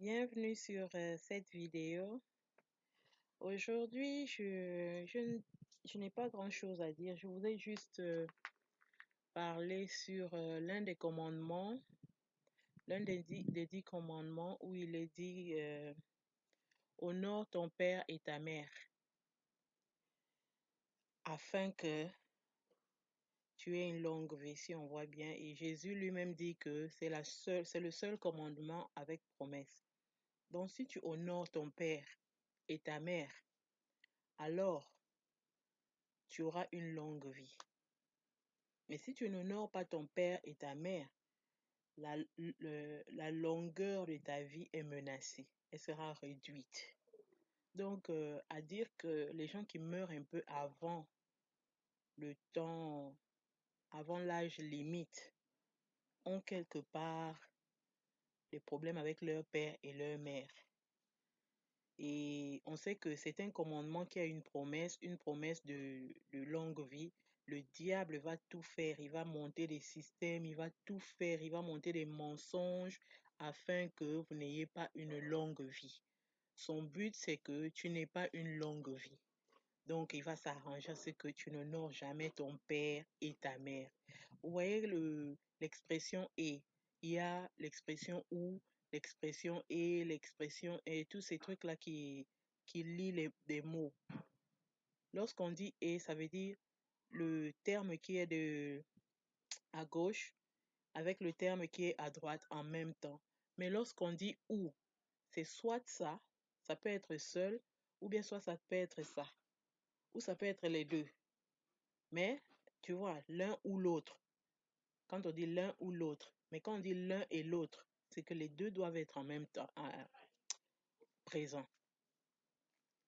Bienvenue sur cette vidéo. Aujourd'hui, je n'ai pas grand-chose à dire. Je voudrais juste parler sur l'un des commandements, des 10 commandements où il est dit honore ton père et ta mère afin que tu aies une longue vie, si on voit bien. Et Jésus lui-même dit que c'est le seul commandement avec promesse. Donc, si tu honores ton père et ta mère, alors tu auras une longue vie. Mais si tu n'honores pas ton père et ta mère, la longueur de ta vie est menacée. Elle sera réduite. Donc, à dire que les gens qui meurent un peu avant le temps, avant l'âge limite, ont quelque part des problèmes avec leur père et leur mère. Et on sait que c'est un commandement qui a une promesse de longue vie. Le diable va tout faire, il va monter des systèmes, il va tout faire, il va monter des mensonges afin que vous n'ayez pas une longue vie. Son but, c'est que tu n'aies pas une longue vie. Donc, il va s'arranger à ce que tu n'honores jamais ton père et ta mère. Vous voyez l'expression et. Il y a l'expression ou, l'expression et, l'expression et, tous ces trucs-là qui lient des mots. Lorsqu'on dit et, ça veut dire le terme qui est à gauche avec le terme qui est à droite en même temps. Mais lorsqu'on dit ou, c'est soit ça peut être seul, ou bien soit ça peut être ça, ou ça peut être les deux. Mais, tu vois, l'un ou l'autre. Quand on dit l'un ou l'autre, mais quand on dit l'un et l'autre, c'est que les deux doivent être en même temps présents.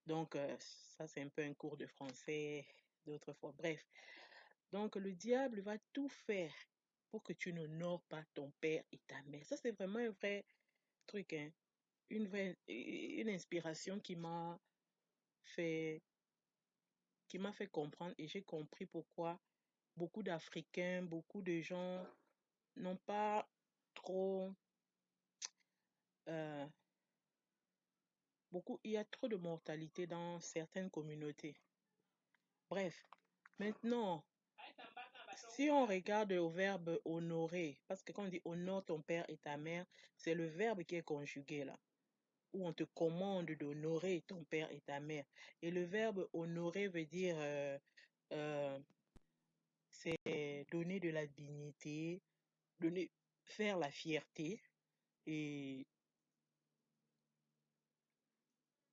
Donc, ça, c'est un peu un cours de français d'autres fois. Bref. Donc, le diable va tout faire pour que tu n'honores pas ton père et ta mère. Ça, c'est vraiment un vrai truc, hein. Une inspiration fait, qui m'a fait comprendre et j'ai compris pourquoi beaucoup d'Africains, beaucoup de gens n'ont pas trop, euh, il y a trop de mortalité dans certaines communautés. Bref, maintenant, si on regarde au verbe honorer, parce que quand on dit honore ton père et ta mère, c'est le verbe qui est conjugué là, où on te commande d'honorer ton père et ta mère. Et le verbe honorer veut dire, euh, c'est donner de la dignité, faire la fierté et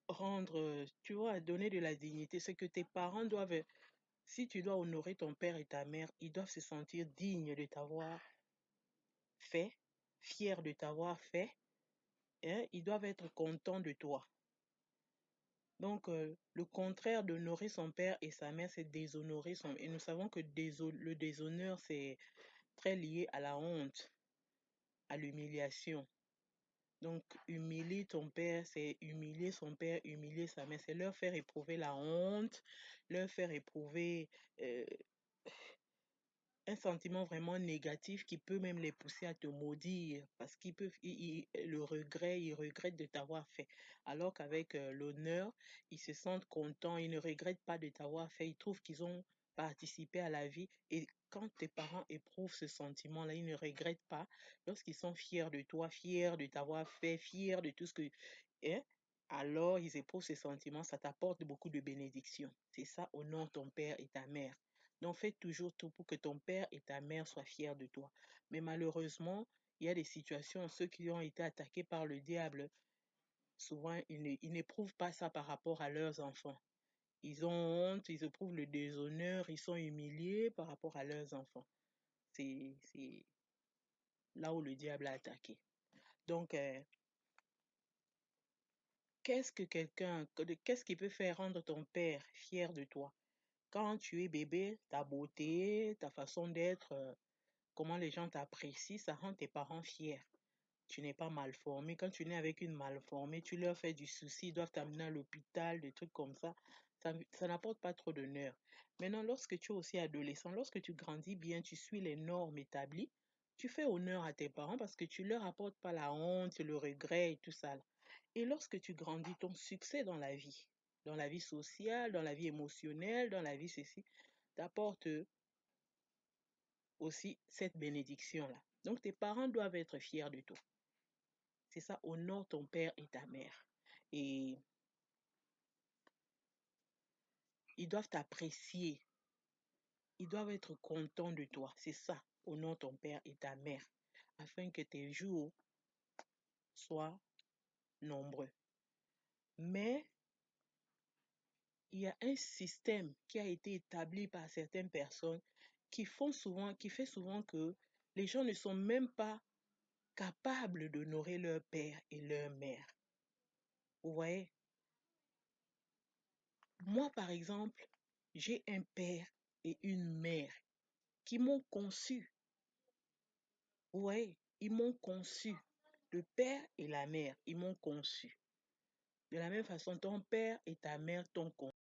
rendre, tu vois, donner de la dignité. C'est que tes parents doivent, si tu dois honorer ton père et ta mère, ils doivent se sentir dignes de t'avoir fait, fiers de t'avoir fait, hein, ils doivent être contents de toi. Donc, le contraire d'honorer son père et sa mère, c'est déshonorer son... Et nous savons que le déshonneur, c'est très lié à la honte, à l'humiliation. Donc, humilier ton père, c'est humilier son père, humilier sa mère, c'est leur faire éprouver la honte, leur faire éprouver euh, un sentiment vraiment négatif qui peut même les pousser à te maudire parce qu'ils peuvent, ils regrettent de t'avoir fait. Alors qu'avec l'honneur, ils se sentent contents, ils ne regrettent pas de t'avoir fait, ils trouvent qu'ils ont participé à la vie. Et quand tes parents éprouvent ce sentiment-là, ils ne regrettent pas lorsqu'ils sont fiers de toi, fiers de t'avoir fait, fiers de tout ce que... Hein? Alors, ils éprouvent ce sentiment, ça t'apporte beaucoup de bénédictions. C'est ça, honore ton père et ta mère. Donc, fais toujours tout pour que ton père et ta mère soient fiers de toi. Mais malheureusement, il y a des situations, ceux qui ont été attaqués par le diable, souvent, ils n'éprouvent pas ça par rapport à leurs enfants. Ils ont honte, ils éprouvent le déshonneur, ils sont humiliés par rapport à leurs enfants. C'est là où le diable a attaqué. Donc, qu'est-ce qui peut faire rendre ton père fier de toi? Quand tu es bébé, ta beauté, ta façon d'être, comment les gens t'apprécient, ça rend tes parents fiers. Tu n'es pas mal formé. Quand tu nais avec une malformée, tu leur fais du souci, ils doivent t'amener à l'hôpital, des trucs comme ça. Ça n'apporte pas trop d'honneur. Maintenant, lorsque tu es aussi adolescent, lorsque tu grandis bien, tu suis les normes établies, tu fais honneur à tes parents parce que tu leur apportes pas la honte, le regret et tout ça là. Et lorsque tu grandis, ton succès dans la vie sociale, dans la vie émotionnelle, dans la vie ceci, t'apporte aussi cette bénédiction-là. Donc tes parents doivent être fiers de toi. C'est ça, honore ton père et ta mère. Et ils doivent t'apprécier. Ils doivent être contents de toi. C'est ça, honore ton père et ta mère, afin que tes jours soient nombreux. Mais il y a un système qui a été établi par certaines personnes qui fait souvent que les gens ne sont même pas capables d'honorer leur père et leur mère. Vous voyez? Moi, par exemple, j'ai un père et une mère qui m'ont conçu. Vous voyez? Ils m'ont conçu. Le père et la mère, ils m'ont conçu. De la même façon, ton père et ta mère t'ont conçu.